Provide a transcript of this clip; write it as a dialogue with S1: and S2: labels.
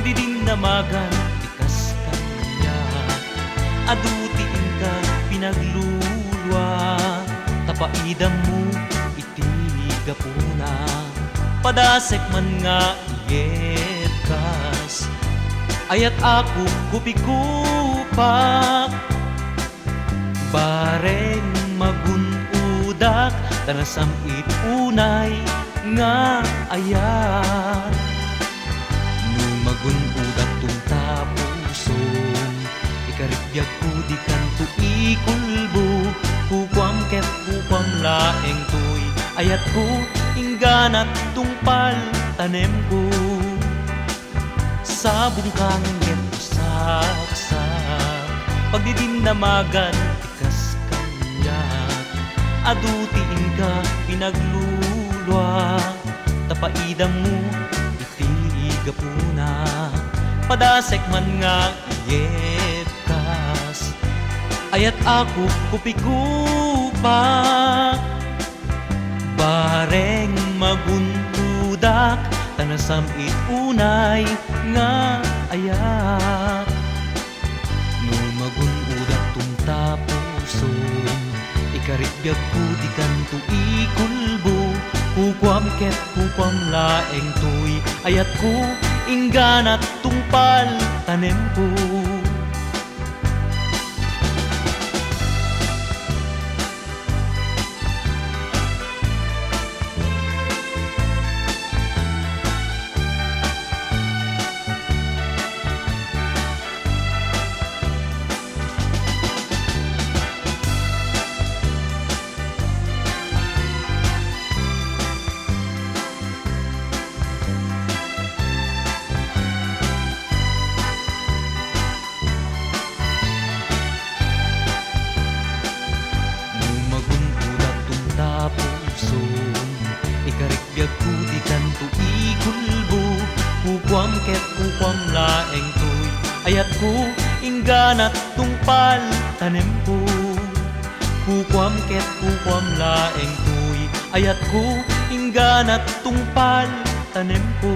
S1: pagdidinamagan tikas kanya, adutiin ka pinaglulwa, tapaidam mo itiga puna, padasek man nga iyetkas, ayat ako kupikupak, bareng magunudak, tarasam itunay nga ayat. Nung magunudak tung tapusong, ikaribiyag ko di kanto ikulbo, kukwam ket kukwam laeng tuy, ayat ko ingganat tungpal tanem ko. Sa bungkang ket saksak, pagdidinamagan tikas kanyak, adutiin ka pinaglulwa, tapaidam mo itiga puna, padasek man nga iyetkas, ayat ako kupikupak, bareng maguntudak, tanasam itunay nga ayat. No magunudak tung tapusong, ikaribiyag ko di kanto ikulbo, kukwam ket kukwam laeng tuy, ayat ko ingganat tungpal tanem ko. Ikarikbyag ko di kanto ikulbo, kukwam ket kukwam laeng tuy, ayat ko ingganat tungpal tanem ko. Kukwam ket kukwam laeng tuy, ayat ko ingganat tungpal tanem ko.